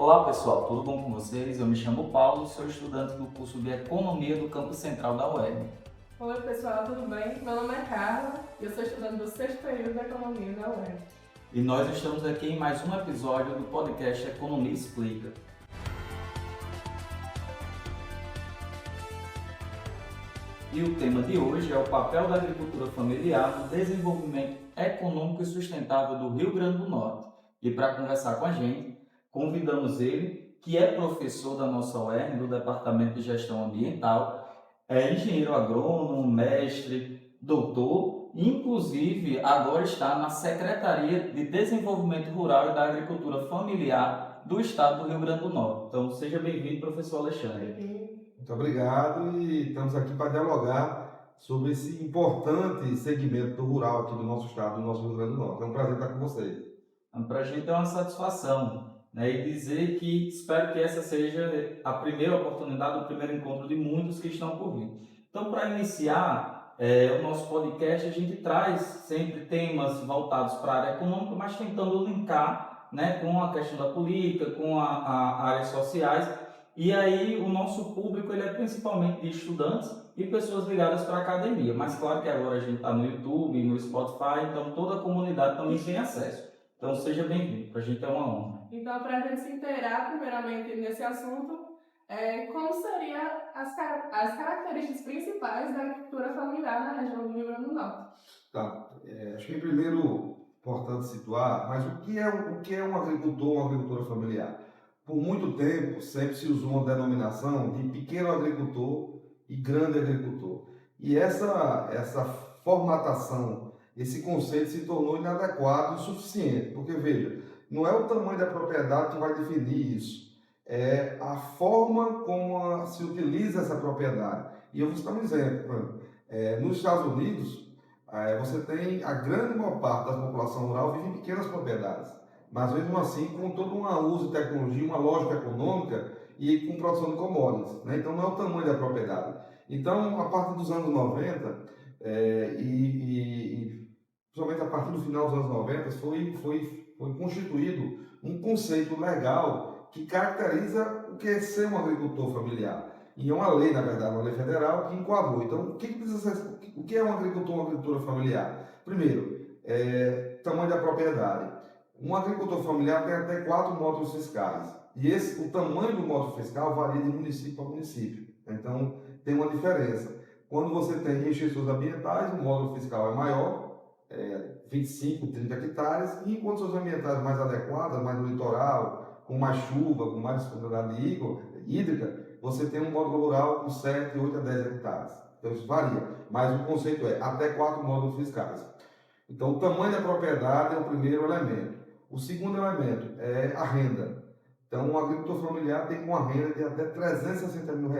Olá pessoal, tudo bom com vocês? Eu me chamo Paulo, sou estudante do curso de Economia do Campus Central da UERN. Oi pessoal, tudo bem? Meu nome é Carla e eu sou estudante do sexto período de Economia da UERN. E nós estamos aqui em mais um episódio do podcast Economia Explica. E o tema de hoje é o papel da agricultura familiar no desenvolvimento econômico e sustentável do Rio Grande do Norte. E para conversar com a gente, convidamos ele, que é professor da nossa UERN, do Departamento de Gestão Ambiental, é engenheiro agrônomo, mestre, doutor, e inclusive agora está na Secretaria de Desenvolvimento Rural e da Agricultura Familiar do Estado do Rio Grande do Norte. Então seja bem-vindo, professor Alexandre. Muito obrigado e estamos aqui para dialogar sobre esse importante segmento do rural aqui do nosso estado, do nosso Rio Grande do Norte. É um prazer estar com vocês. Para a gente é uma satisfação, né? E dizer que espero que essa seja a primeira oportunidade, o primeiro encontro de muitos que estão por vir. Então, para iniciar o nosso podcast, a gente traz sempre temas voltados para a área econômica, mas tentando linkar, né, com a questão da política, com a áreas sociais. E aí o nosso público ele é principalmente de estudantes e pessoas ligadas para a academia. Mas claro que agora a gente está no YouTube, no Spotify, então toda a comunidade também tem acesso. Então seja bem-vindo, para a gente é uma honra. Então, para a gente se inteirar primeiramente nesse assunto, como seriam as características principais da agricultura familiar na região do Rio Grande do Norte? Tá. Acho que primeiro importante situar, mas o que é um agricultor ou uma agricultura familiar? Por muito tempo, sempre se usou uma denominação de pequeno agricultor e grande agricultor. E essa formatação, esse conceito se tornou inadequado e insuficiente, porque veja, não é o tamanho da propriedade que vai definir isso, é a forma como se utiliza essa propriedade. E eu vou citar um exemplo. Nos Estados Unidos, você tem a grande maior parte da população rural vive em pequenas propriedades, mas mesmo assim com todo um uso de tecnologia, uma lógica econômica e com produção de commodities, né? Então não é o tamanho da propriedade. Então, a partir dos anos 90, principalmente a partir do final dos anos 90, foi constituído um conceito legal que caracteriza o que é ser um agricultor familiar. E é uma lei, na verdade, uma lei federal que enquadrou. Então, o que é um agricultor, uma agricultura familiar? Primeiro, tamanho da propriedade. Um agricultor familiar tem até 4 módulos fiscais. E o tamanho do módulo fiscal varia de município para município. Então, tem uma diferença. Quando você tem restrições ambientais, o módulo fiscal é maior, 25, 30 hectares, e enquanto suas ambientais mais adequadas, mais no litoral, com mais chuva, com mais disponibilidade hídrica, você tem um módulo rural com 7, 8 a 10 hectares. Então, isso varia. Mas o conceito é até 4 módulos fiscais. Então, o tamanho da propriedade é o primeiro elemento. O segundo elemento é a renda. Então, um agricultor familiar tem uma renda de até R$360 mil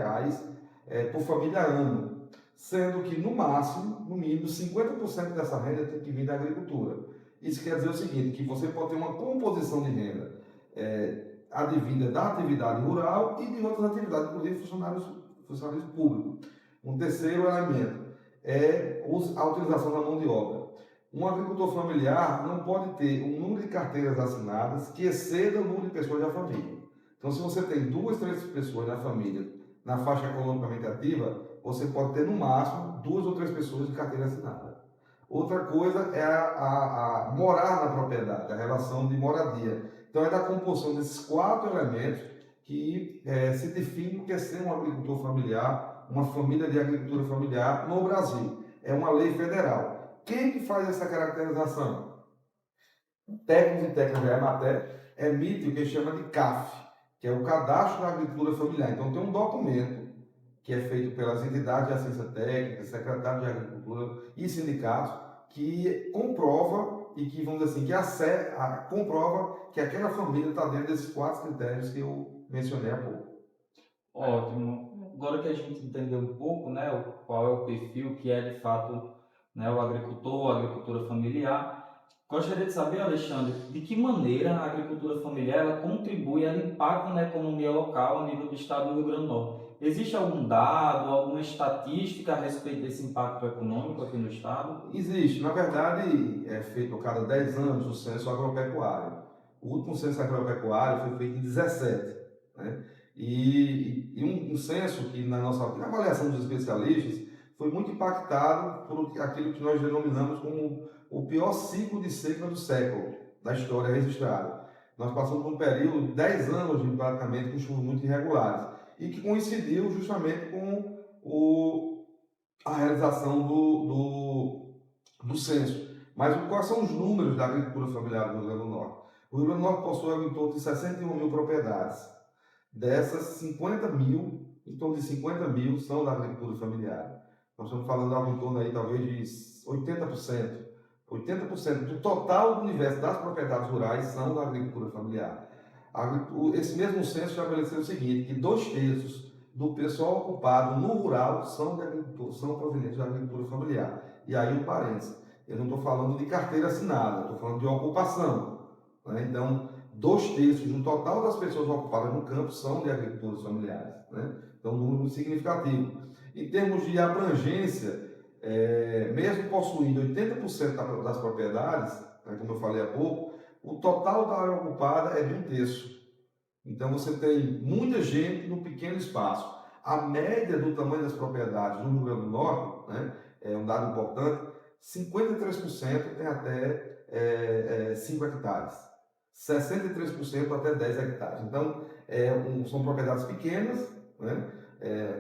por família ano, sendo que no máximo, no mínimo, 50% dessa renda tem que vir da agricultura. Isso quer dizer o seguinte, que você pode ter uma composição de renda advinda da atividade rural e de outras atividades, inclusive funcionários públicos. Um terceiro elemento é a utilização da mão de obra. Um agricultor familiar não pode ter um número de carteiras assinadas que exceda o número de pessoas da família. Então, se você tem 2, 3 pessoas na família, na faixa economicamente ativa, você pode ter no máximo 2 ou 3 pessoas de carteira assinada. Outra coisa é a morar na propriedade, a relação de moradia. Então, é da composição desses 4 elementos que se define o que é ser um agricultor familiar, uma família de agricultura familiar no Brasil. É uma lei federal. Quem que faz essa caracterização? Técnicos e técnicas da Emater emite o que chama de CAF, que é o Cadastro da Agricultura Familiar. Então tem um documento que é feito pelas entidades de assistência técnica, secretários de agricultura e sindicatos, que comprova e que, vamos dizer assim, comprova que aquela família está dentro desses 4 critérios que eu mencionei há pouco. Ótimo. Agora que a gente entendeu um pouco, né, qual é o perfil que é de fato, né, o agricultor, a agricultura familiar, gostaria de saber, Alexandre, de que maneira a agricultura familiar ela contribui, ela impacta na economia local a nível do estado do Rio Grande do Norte. Existe algum dado, alguma estatística a respeito desse impacto econômico aqui no estado? Existe. Na verdade, é feito a cada 10 anos o censo agropecuário. O último censo agropecuário foi feito em 17, né? E um censo que na avaliação dos especialistas foi muito impactado por aquilo que nós denominamos como o pior ciclo de seca do século, da história registrada. Nós passamos por um período de 10 anos, praticamente, com chuvas muito irregulares, e que coincidiu justamente com a realização do censo. Mas quais são os números da agricultura familiar do Rio Grande do Norte? O Rio Grande do Norte possui em torno de 61 mil propriedades. Dessas, 50 mil, em torno de 50 mil, são da agricultura familiar. Nós estamos falando de algo em torno aí, talvez, de 80%. 80% do total do universo das propriedades rurais são da agricultura familiar. Esse mesmo censo estabeleceu o seguinte, que 2/3 do pessoal ocupado no rural são provenientes da agricultura familiar. E aí um parênteses, eu não estou falando de carteira assinada, estou falando de ocupação, né? Então, 2/3 do total das pessoas ocupadas no campo são de agricultores familiares, né? Então, um número muito significativo. Em termos de abrangência, mesmo possuindo 80% das propriedades, né, como eu falei há pouco, o total da área ocupada é de 1/3. Então você tem muita gente no pequeno espaço. A média do tamanho das propriedades no Rio Grande do Norte, né, é um dado importante, 53% tem até 5 hectares, 63% até 10 hectares. Então são propriedades pequenas, né?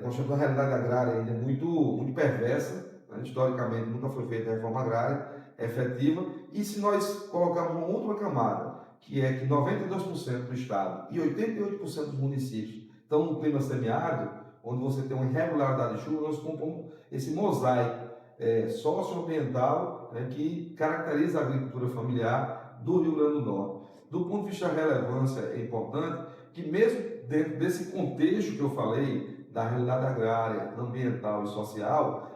Nós temos uma realidade agrária ainda muito perversa. Historicamente nunca foi feita a reforma agrária efetiva, e se nós colocarmos uma outra camada, que é que 92% do estado e 88% dos municípios estão no clima semiárido, onde você tem uma irregularidade de chuva, nós compomos esse mosaico socioambiental, né, que caracteriza a agricultura familiar do Rio Grande do Norte. Do ponto de vista da relevância, é importante que mesmo dentro desse contexto que eu falei, da realidade agrária, ambiental e social,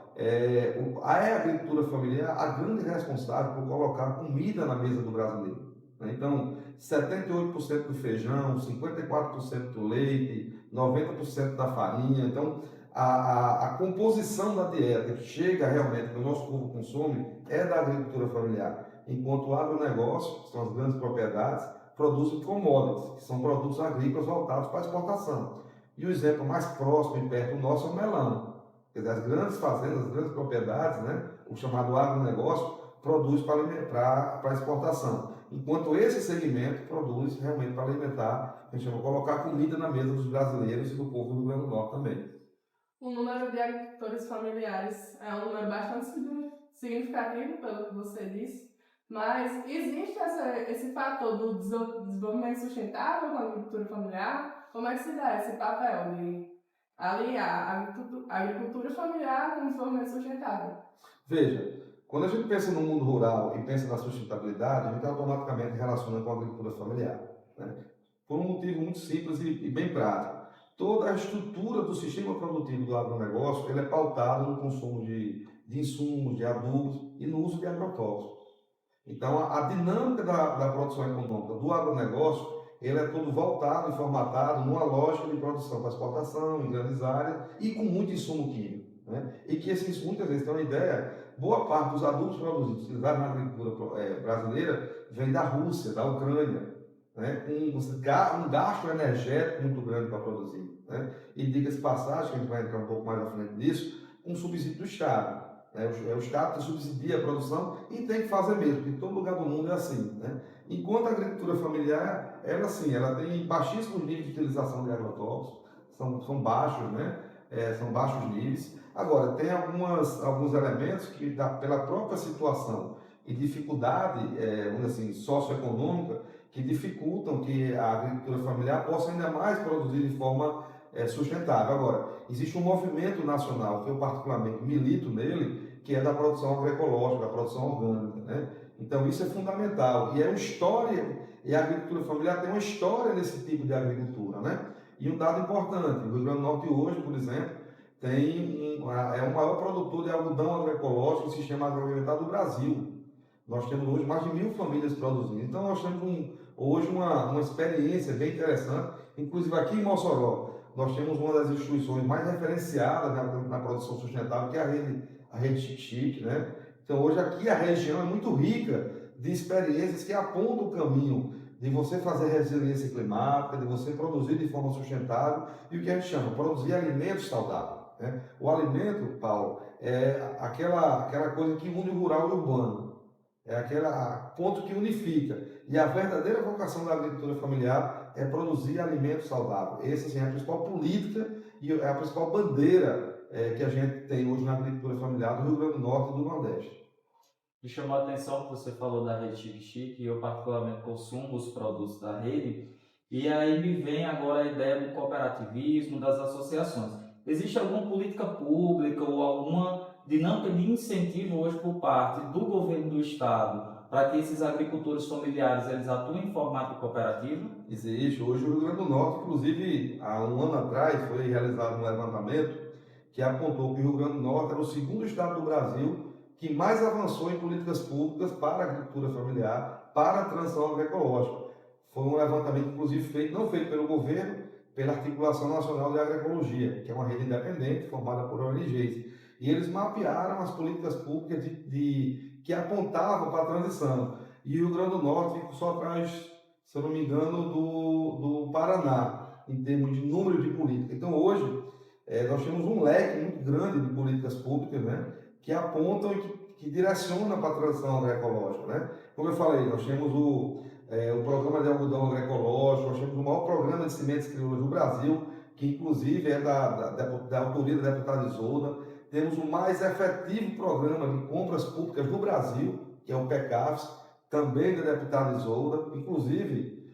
a agricultura familiar a grande responsável por colocar comida na mesa do brasileiro. Né? Então, 78% do feijão, 54% do leite, 90% da farinha. Então, a composição da dieta que chega realmente que o nosso povo consome é da agricultura familiar. Enquanto o agronegócio, que são as grandes propriedades, produzem commodities, que são produtos agrícolas voltados para a exportação. E o exemplo mais próximo e perto do nosso é o melão. Quer dizer, as grandes fazendas, as grandes propriedades, né, o chamado agronegócio, produz para exportação. Enquanto esse segmento produz realmente para alimentar, a gente vai colocar comida na mesa dos brasileiros e do povo do Rio Grande do Norte também. O número de agricultores familiares é um número bastante significativo, pelo que você disse, mas existe esse fator do desenvolvimento sustentável com a agricultura familiar? Como é que se dá esse papel de aliar a agricultura familiar com o desenvolvimento sustentável? Veja, quando a gente pensa no mundo rural e pensa na sustentabilidade, a gente automaticamente relaciona com a agricultura familiar, né? Por um motivo muito simples e bem prático. Toda a estrutura do sistema produtivo do agronegócio ele é pautado no consumo de insumos, de adubos e no uso de agrotóxicos. Então, a dinâmica da produção econômica do agronegócio ele é todo voltado e formatado numa lógica de produção para exportação, em grandes áreas e com muito insumo químico, né? E que esses, muitas vezes, tem uma ideia, boa parte dos adubos produzidos, utilizados na agricultura brasileira, vem da Rússia, da Ucrânia, né? Um gasto energético muito grande para produzir, né? E diga-se passagem, que a gente vai entrar um pouco mais à frente disso, um subsídio do Estado. É o Estado que subsidia a produção e tem que fazer mesmo, porque em todo lugar do mundo é assim, né? Enquanto a agricultura familiar, ela tem baixíssimos níveis de utilização de agrotóxicos, são baixos, né? São baixos níveis. Agora, tem alguns elementos que, pela própria situação e dificuldade, vamos dizer assim, socioeconômica, que dificultam que a agricultura familiar possa ainda mais produzir de forma sustentável. Agora, existe um movimento nacional, que eu particularmente milito nele, que é da produção agroecológica, da produção orgânica, né? Então isso é fundamental, e é uma história, e a agricultura familiar tem uma história nesse tipo de agricultura, né? E um dado importante, o Rio Grande do Norte hoje, por exemplo, é o maior produtor de algodão agroecológico, sistema agroalimentar do Brasil. Nós temos hoje mais de 1.000 famílias produzindo, então nós temos hoje uma experiência bem interessante, inclusive aqui em Mossoró, nós temos uma das instituições mais referenciadas na produção sustentável, que é a rede Chique-Chique, né? Então hoje aqui a região é muito rica de experiências que apontam o caminho de você fazer resiliência climática, de você produzir de forma sustentável e o que a gente chama, produzir alimentos saudáveis, né? O alimento, Paulo, é aquela coisa que une o rural e o urbano, é aquele ponto que unifica. E a verdadeira vocação da agricultura familiar é produzir alimentos saudáveis. Essa assim, é a principal política e é a principal bandeira que a gente tem hoje na agricultura familiar do Rio Grande do Norte e do Nordeste. Me chamou a atenção que você falou da rede Chique Chique, e eu particularmente consumo os produtos da rede, e aí me vem agora a ideia do cooperativismo, das associações. Existe alguma política pública ou alguma dinâmica de incentivo hoje por parte do governo do estado para que esses agricultores familiares eles atuem em formato cooperativo? Existe. Hoje o Rio Grande do Norte, inclusive, há um ano atrás, foi realizado um levantamento que apontou que o Rio Grande do Norte era o segundo estado do Brasil que mais avançou em políticas públicas para a agricultura familiar, para a transição agroecológica. Foi um levantamento, inclusive, não feito pelo governo, pela Articulação Nacional de Agroecologia, que é uma rede independente formada por ONGs. E eles mapearam as políticas públicas que apontavam para a transição. E o Rio Grande do Norte ficou só atrás, se eu não me engano, do Paraná, em termos de número de políticas. Então, hoje, nós temos um leque muito grande de políticas públicas, né, que apontam e que direcionam para a transição agroecológica, né? Como eu falei, nós temos o programa de algodão agroecológico, nós temos o maior programa de sementes crioulas do Brasil, que inclusive é da autoria da deputada Isolda. Temos o mais efetivo programa de compras públicas do Brasil, que é o PECAFS, também da deputada Isolda. Inclusive,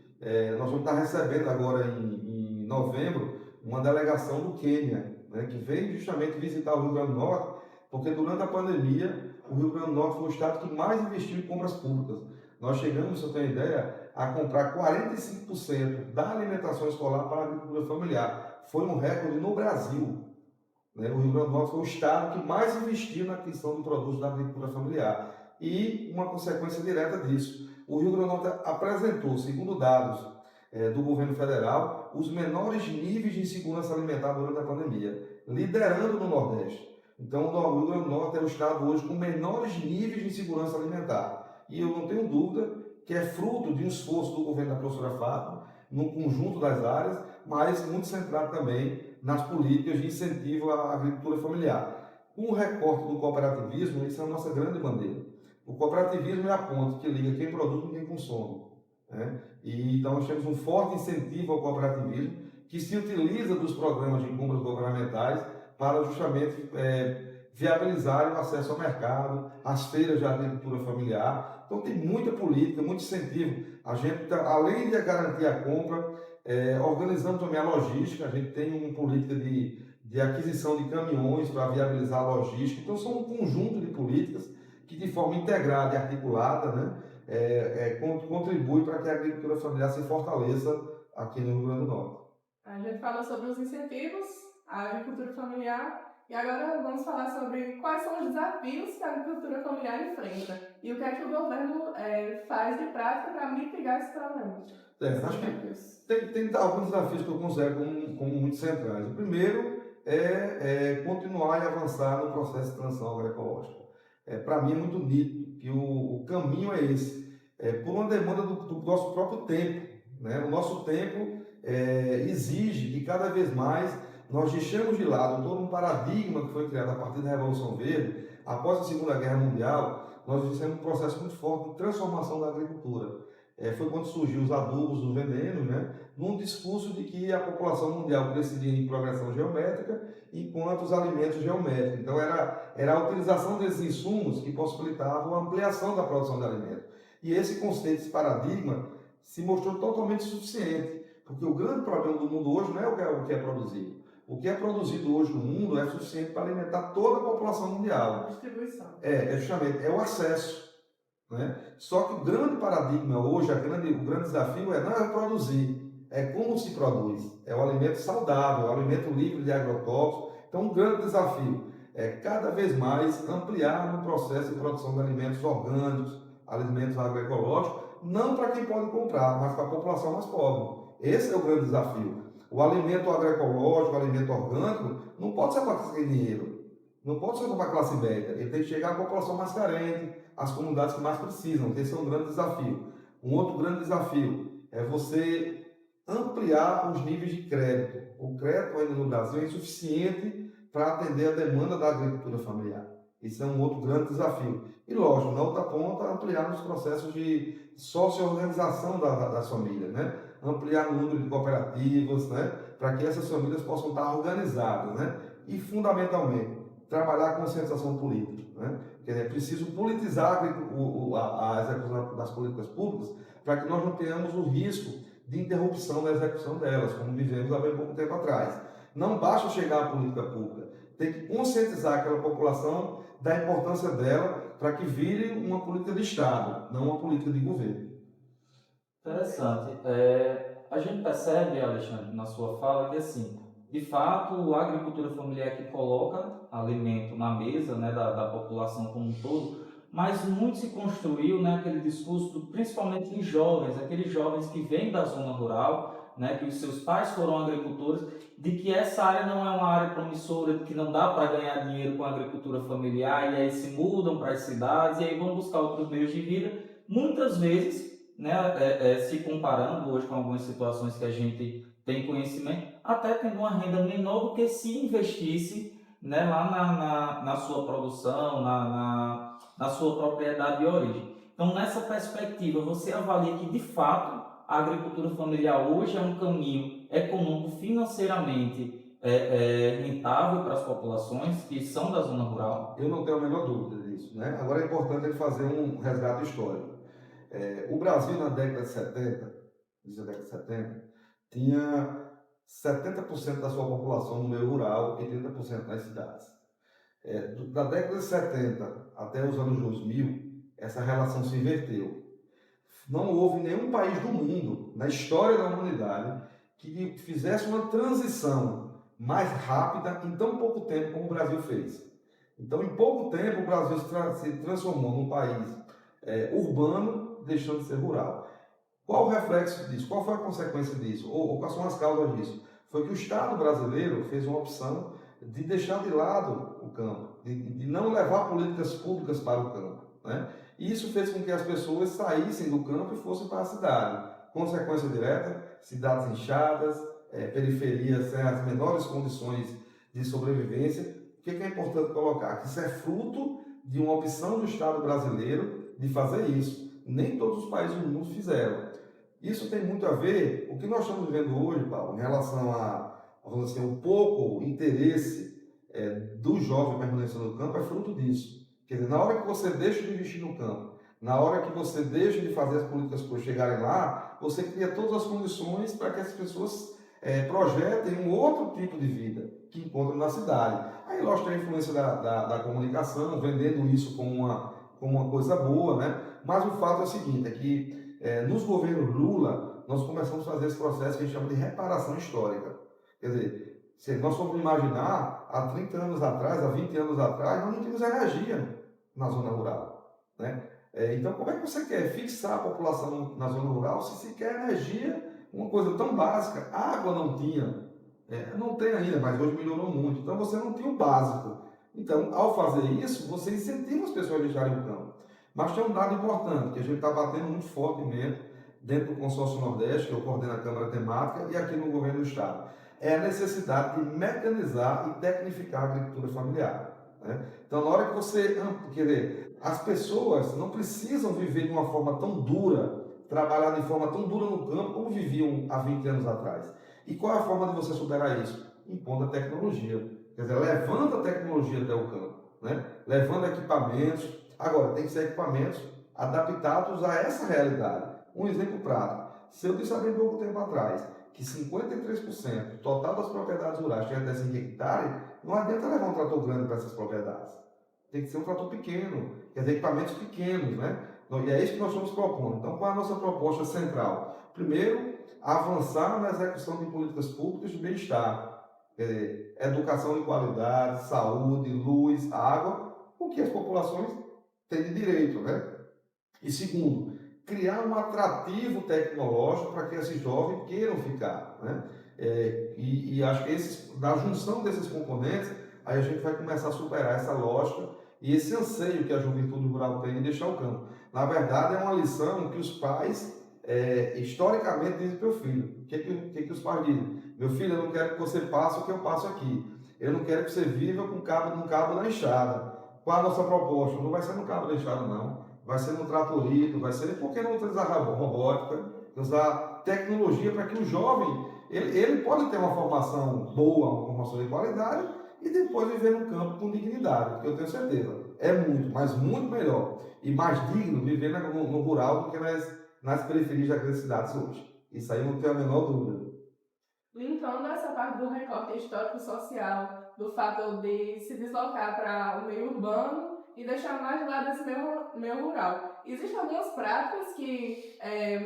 nós vamos estar recebendo agora em novembro uma delegação do Quênia, né, que vem justamente visitar o Rio Grande do Norte, porque durante a pandemia o Rio Grande do Norte foi o estado que mais investiu em compras públicas. Nós chegamos, se eu tenho ideia, a comprar 45% da alimentação escolar para a agricultura familiar. Foi um recorde no Brasil. Né? O Rio Grande do Norte foi o estado que mais investiu na aquisição de produtos da agricultura familiar. E uma consequência direta disso, o Rio Grande do Norte apresentou, segundo dados do governo federal, os menores níveis de insegurança alimentar durante a pandemia, liderando no Nordeste. Então, o Rio Grande do Norte é o estado hoje com menores níveis de insegurança alimentar. E eu não tenho dúvida que é fruto de um esforço do governo da professora Fátima, no conjunto das áreas, mas muito centrado também nas políticas de incentivo à agricultura familiar. Com o recorte do cooperativismo, isso é a nossa grande bandeira. O cooperativismo é a ponte que liga quem produz com quem consome, né? E então nós temos um forte incentivo ao cooperativismo, que se utiliza dos programas de compras governamentais para justamente viabilizar o acesso ao mercado, às feiras de agricultura familiar. Então tem muita política, muito incentivo. A gente, além de garantir a compra, organizamos também a logística. A gente tem uma política de aquisição de caminhões para viabilizar a logística. Então são um conjunto de políticas que de forma integrada e articulada, né, contribui para que a agricultura familiar se fortaleça aqui no Rio Grande do Norte. A gente falou sobre os incentivos à agricultura familiar e agora vamos falar sobre quais são os desafios que a agricultura familiar enfrenta e o que é que o governo faz de prática para mitigar esse problema. Acho que tem alguns desafios que eu considero como muito centrais. O primeiro é continuar e avançar no processo de transição agroecológica. Para mim é muito nítido que o caminho é esse, por uma demanda do nosso próprio tempo, né? O nosso tempo exige que cada vez mais nós deixamos de lado todo um paradigma que foi criado a partir da Revolução Verde. Após a Segunda Guerra Mundial, nós fizemos um processo muito forte de transformação da agricultura. Foi quando surgiu os adubos, os venenos, né? Num discurso de que a população mundial cresceria em progressão geométrica, enquanto os alimentos geométricos. Então era a utilização desses insumos que possibilitavam a ampliação da produção de alimentos. E esse conceito, esse paradigma, se mostrou totalmente insuficiente, porque o grande problema do mundo hoje não é o que é produzido. O que é produzido hoje no mundo é suficiente para alimentar toda a população mundial. A distribuição. Justamente, é o acesso. Né? Só que o grande paradigma hoje, o grande desafio não é produzir, é como se produz. É o alimento saudável, é o alimento livre de agrotóxicos. Então, um grande desafio é cada vez mais ampliar no processo de produção de alimentos orgânicos, alimentos agroecológicos, não para quem pode comprar, mas para a população mais pobre. Esse é o grande desafio. O alimento agroecológico, o alimento orgânico, não pode ser para quem tem dinheiro, não pode ser para a classe média. Ele tem que chegar à população mais carente, às comunidades que mais precisam. Esse é um grande desafio. Um outro grande desafio é você ampliar os níveis de crédito. O crédito ainda no Brasil é insuficiente para atender a demanda da agricultura familiar. Isso é um outro grande desafio. E, lógico, na outra ponta, ampliar os processos de socio-organização das famílias, né? Ampliar o número de cooperativas, né? Para que essas famílias possam estar organizadas, né? E, fundamentalmente, trabalhar a conscientização política, né? Quer dizer, é preciso politizar a execução das políticas públicas para que nós não tenhamos o risco de interrupção da execução delas, como vivemos há bem pouco tempo atrás. Não basta chegar à política pública, tem que conscientizar aquela população da importância dela para que vire uma política de Estado, não uma política de governo. Interessante. A gente percebe, Alexandre, na sua fala, que assim, de fato, a agricultura familiar que coloca alimento na mesa, né, da população como um todo, mas muito se construiu, né, aquele discurso, principalmente em jovens, aqueles jovens que vêm da zona rural, né, que os seus pais foram agricultores, de que essa área não é uma área promissora, de que não dá para ganhar dinheiro com a agricultura familiar, e aí se mudam para as cidades e aí vão buscar outros meios de vida, muitas vezes, né, se comparando hoje com algumas situações que a gente tem conhecimento, até tendo uma renda menor do que se investisse, né, lá na sua produção, na sua propriedade de origem. Então, nessa perspectiva, você avalia que, de fato, a agricultura familiar hoje é um caminho econômico financeiramente rentável para as populações que são da zona rural? Eu não tenho a menor dúvida disso, né? Agora é importante ele fazer um resgate histórico. O Brasil, na década de 70, tinha 70% da sua população no meio rural e 30% nas cidades. Da década de 70 até os anos 2000, essa relação se inverteu. Não houve nenhum país do mundo, na história da humanidade, que fizesse uma transição mais rápida em tão pouco tempo como o Brasil fez. Então, em pouco tempo, o Brasil se transformou num país urbano, deixando de ser rural. Qual o reflexo disso? Qual foi a consequência disso? Ou quais são as causas disso? Foi que o Estado brasileiro fez uma opção de deixar de lado o campo, de não levar políticas públicas para o campo, né? E isso fez com que as pessoas saíssem do campo e fossem para a cidade. Consequência direta, cidades inchadas, periferias sem as menores condições de sobrevivência. O que é importante colocar? Que isso é fruto de uma opção do Estado brasileiro de fazer isso. Nem todos os países do mundo fizeram. Isso tem muito a ver com o que nós estamos vivendo hoje, Paulo, em relação vamos dizer, um pouco interesse do jovem permanecendo no campo, é fruto disso. Quer dizer, na hora que você deixa de investir no campo, na hora que você deixa de fazer as políticas para chegarem lá, você cria todas as condições para que as pessoas projetem um outro tipo de vida que encontram na cidade. Aí, lógico, tem a influência da comunicação, vendendo isso como uma coisa boa, né? Mas o fato é o seguinte, é que nos governos Lula, nós começamos a fazer esse processo que a gente chama de reparação histórica. Quer dizer, se nós formos imaginar, há 30 anos atrás, há 20 anos atrás, nós não tínhamos energia na zona rural, né? Então, como é que você quer fixar a população na zona rural se quer energia, uma coisa tão básica? Água não tinha, não tem ainda, mas hoje melhorou muito. Então, você não tinha o básico. Então, ao fazer isso, você incentiva as pessoas a deixarem o campo. Mas tem um dado importante, que a gente está batendo muito fortemente dentro do Consórcio Nordeste, que eu coordeno a Câmara Temática, e aqui no Governo do Estado. É a necessidade de mecanizar e tecnificar a agricultura familiar, né? Então, na hora que você... Quer dizer, as pessoas não precisam viver de uma forma tão dura, trabalhar de forma tão dura no campo, como viviam há 20 anos atrás. E qual é a forma de você superar isso? Impondo a tecnologia. Quer dizer, levando a tecnologia até o campo, né? Levando equipamentos. Agora, tem que ser equipamentos adaptados a essa realidade. Um exemplo prático. Se eu disse há bem pouco tempo atrás que 53% do total das propriedades rurais tinha até 5 hectares, não adianta levar um trator grande para essas propriedades. Tem que ser um trator pequeno, quer dizer, equipamentos pequenos, né? E é isso que nós estamos propondo. Então, qual é a nossa proposta central? Primeiro, avançar na execução de políticas públicas de bem-estar. Quer dizer, educação de qualidade, saúde, luz, água, o que as populações têm de direito, né? E segundo, criar um atrativo tecnológico para que esses jovens queiram ficar, né? E acho que da junção desses componentes, aí a gente vai começar a superar essa lógica e esse anseio que a juventude rural tem de deixar o campo. Na verdade, é uma lição que os pais historicamente dizem para o filho. O que os pais dizem? Meu filho, eu não quero que você passe o que eu passo aqui. Eu não quero que você viva com um cabo da enxada. Qual a nossa proposta? Não vai ser no cabo da enxada, não. Vai ser no tratorito, vai ser... Por que não utilizar robótica, usar tecnologia para que o jovem, ele pode ter uma formação boa, uma formação de qualidade e depois viver no campo com dignidade, porque eu tenho certeza, é muito, mas muito melhor e mais digno viver no rural do que nas periferias das grandes cidades hoje. Isso aí não tenho a menor dúvida. Linkando essa parte do recorte histórico-social, do fato de se deslocar para o meio urbano e deixar mais de lado esse meio rural. Existem algumas práticas que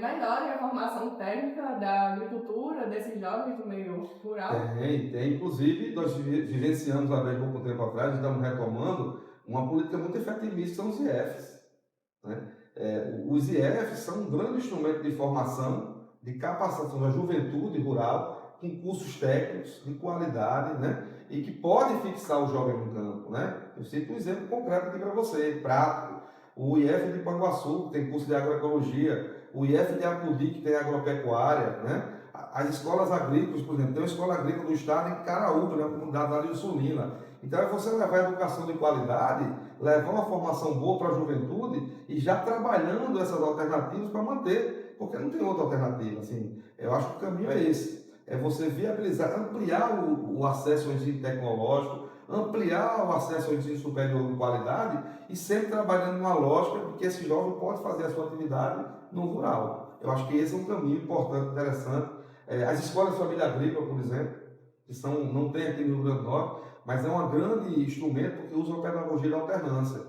melhorem a formação técnica da agricultura desses jovens do meio rural? Tem. Inclusive, nós vivenciamos há bem pouco tempo atrás, estamos retomando uma política muito efetivista, que são os IEFs. Né? Os IEFs são um grande instrumento de formação, de capacitação da juventude rural, com cursos técnicos de qualidade, né? E que pode fixar o jovem no campo. Né? Eu cito um exemplo concreto aqui para você, prático. O IF de Panguaçu, que tem curso de agroecologia, o IF de Apudi, que tem agropecuária, né? As escolas agrícolas, por exemplo, tem uma escola agrícola do estado em Caraúba, na comunidade da Sulina. Então é você levar a educação de qualidade, levar uma formação boa para a juventude e já trabalhando essas alternativas para manter, porque não tem outra alternativa. Assim, eu acho que o caminho é esse. É você viabilizar, ampliar o acesso ao ensino tecnológico, ampliar o acesso ao ensino superior de qualidade e sempre trabalhando numa lógica de que esse jovem pode fazer a sua atividade no rural. Eu acho que esse é um caminho importante, interessante. As escolas de família agrícola, por exemplo, que não tem aqui no Rio Grande do Norte, mas é um grande instrumento porque usa a pedagogia da alternância.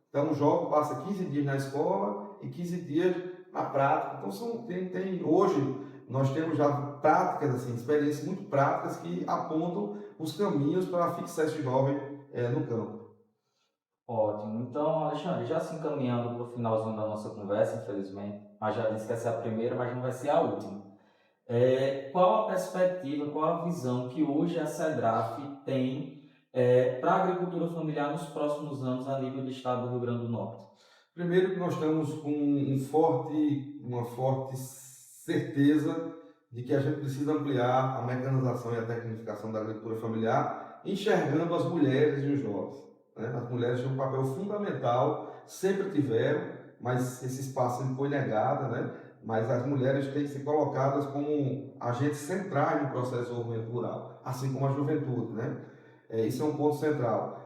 Então o jovem passa 15 dias na escola e 15 dias na prática. Então hoje nós temos já práticas, assim, experiências muito práticas que apontam os caminhos para fixar esse jovem no campo. Ótimo. Então, Alexandre, já se encaminhando para o finalzinho da nossa conversa, infelizmente, mas já disse que essa é a primeira, mas não vai ser a última. Qual a perspectiva, qual a visão que hoje a CEDRAF tem para a agricultura familiar nos próximos anos a nível do estado do Rio Grande do Norte? Primeiro que nós estamos com uma forte certeza de que a gente precisa ampliar a mecanização e a tecnificação da agricultura familiar, enxergando as mulheres e os jovens. Né? As mulheres têm um papel fundamental, sempre tiveram, mas esse espaço sempre foi negado, né? Mas as mulheres têm que ser colocadas como agentes centrais no processo de desenvolvimento rural, assim como a juventude. Né? Isso é um ponto central.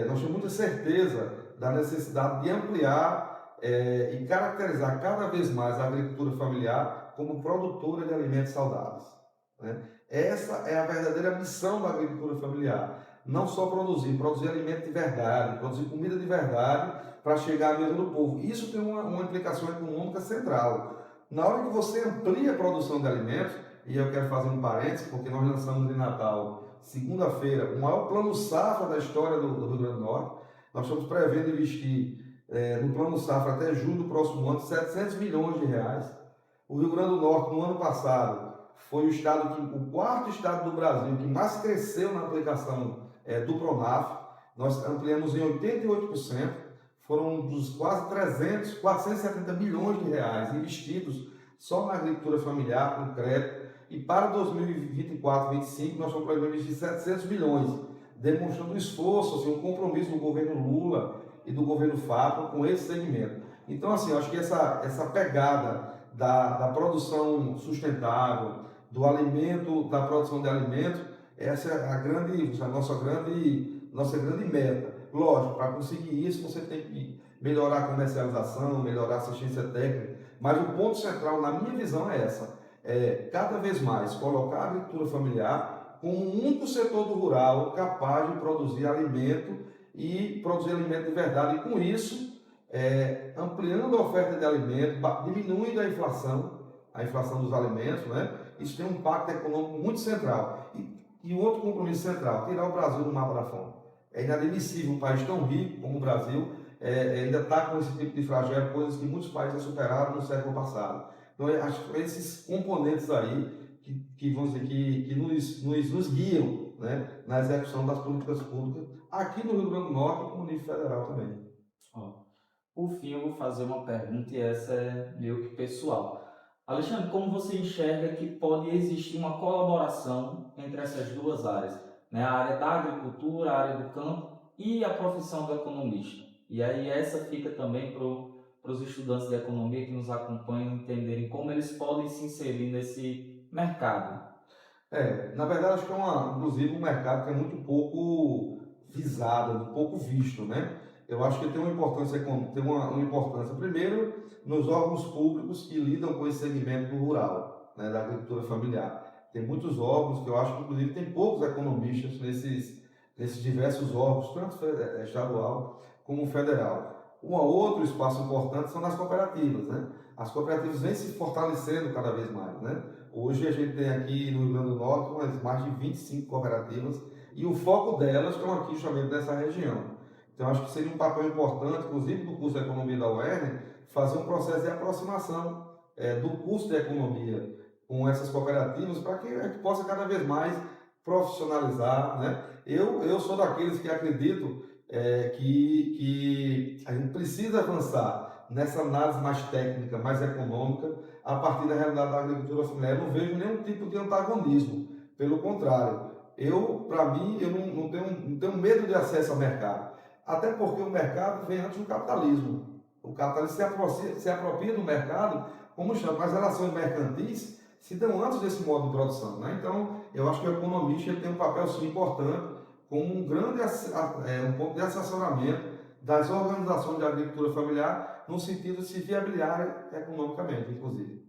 Nós temos muita certeza da necessidade de ampliar e caracterizar cada vez mais a agricultura familiar como produtora de alimentos saudáveis. Né? Essa é a verdadeira missão da agricultura familiar. Não só produzir alimento de verdade, produzir comida de verdade para chegar à mesa do povo. Isso tem uma implicação econômica central. Na hora que você amplia a produção de alimentos, e eu quero fazer um parênteses, porque nós lançamos em Natal, segunda-feira, o maior plano safra da história do Rio Grande do Norte. Nós estamos prevendo investir no plano safra até julho do próximo ano 700 milhões de reais. O Rio Grande do Norte, no ano passado, foi o quarto estado do Brasil que mais cresceu na aplicação do Pronaf. Nós ampliamos em 88%, foram dos quase 470 milhões de reais investidos só na agricultura familiar, com crédito. E para 2024, 2025, nós estamos prevendo investir 700 milhões, demonstrando um esforço, assim, um compromisso do governo Lula e do governo Fábio com esse segmento. Então, assim, eu acho que essa pegada da produção sustentável, do alimento, da produção de alimentos, essa é a nossa grande meta. Lógico, para conseguir isso, você tem que melhorar a comercialização, melhorar a assistência técnica, mas o ponto central, na minha visão, é essa. Cada vez mais colocar a agricultura familiar como um único setor do rural capaz de produzir alimento e produzir alimento de verdade. E com isso, ampliando a oferta de alimento, diminuindo a inflação dos alimentos, né? Isso tem um impacto econômico muito central. E um outro compromisso central, tirar o Brasil do mapa da fome. É inadmissível um país tão rico como o Brasil ainda está com esse tipo de flagelo, coisas que muitos países superaram no século passado. Então, acho que esses componentes aí que vamos dizer, que nos guiam, né, na execução das políticas públicas aqui no Rio Grande do Norte e no nível federal também. Por fim, eu vou fazer uma pergunta e essa é meio que pessoal. Alexandre, como você enxerga que pode existir uma colaboração entre essas duas áreas, né? A área da agricultura, a área do campo e a profissão do economista? E aí essa fica também para os estudantes de economia que nos acompanham entenderem como eles podem se inserir nesse mercado. Na verdade, acho que inclusive um mercado que é muito pouco visado, pouco visto, né? Eu acho que tem uma importância, uma importância primeiro nos órgãos públicos que lidam com esse segmento rural, né, da agricultura familiar. Tem muitos órgãos que eu acho que inclusive tem poucos economistas nesses diversos órgãos, tanto estadual como federal. Um outro espaço importante são nas cooperativas, né? As cooperativas vêm se fortalecendo cada vez mais, né? Hoje a gente tem aqui no Rio Grande do Norte mais de 25 cooperativas e o foco delas estão aqui justamente nessa região. Então acho que seria um papel importante, inclusive do curso de Economia da UERN, fazer um processo de aproximação do curso de Economia com essas cooperativas para que a gente possa cada vez mais profissionalizar, né? Eu sou daqueles que acredito que a gente precisa avançar nessa análise mais técnica, mais econômica, a partir da realidade da agricultura familiar. Eu não vejo nenhum tipo de antagonismo, pelo contrário. Para mim, eu não tenho medo de acesso ao mercado, até porque o mercado vem antes do capitalismo. O capitalismo se apropria do mercado, como chama, as relações mercantis se dão antes desse modo de produção, né? Então, eu acho que o economista tem um papel sim importante, como um grande ponto de assessoramento das organizações de agricultura familiar, no sentido de se viabilizar economicamente, inclusive.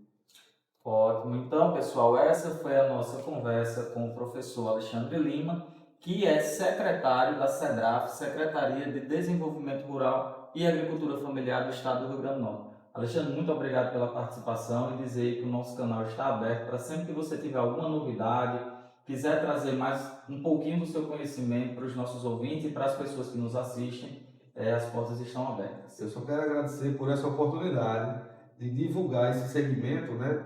Ótimo. Então, pessoal, essa foi a nossa conversa com o professor Alexandre Lima, que é secretário da SEDRAF, Secretaria de Desenvolvimento Rural e Agricultura Familiar do Estado do Rio Grande do Norte. Alexandre, muito obrigado pela participação e dizer que o nosso canal está aberto para sempre que você tiver alguma novidade, quiser trazer mais um pouquinho do seu conhecimento para os nossos ouvintes e para as pessoas que nos assistem, as portas estão abertas. Eu só quero agradecer por essa oportunidade de divulgar esse segmento, né,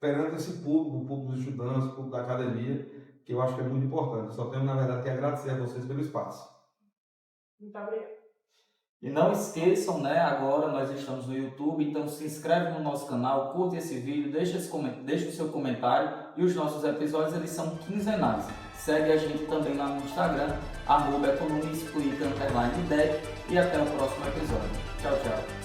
perante esse público, o público dos estudantes, o público da academia, que eu acho que é muito importante. Eu só tenho, na verdade, que agradecer a vocês pelo espaço. Muito obrigada. E não esqueçam, né, agora nós estamos no YouTube, então se inscreve no nosso canal, curte esse vídeo, deixa o seu comentário e os nossos episódios eles são quinzenais. Segue a gente também lá no Instagram, @economia_explica_idec e até o próximo episódio. Tchau, tchau.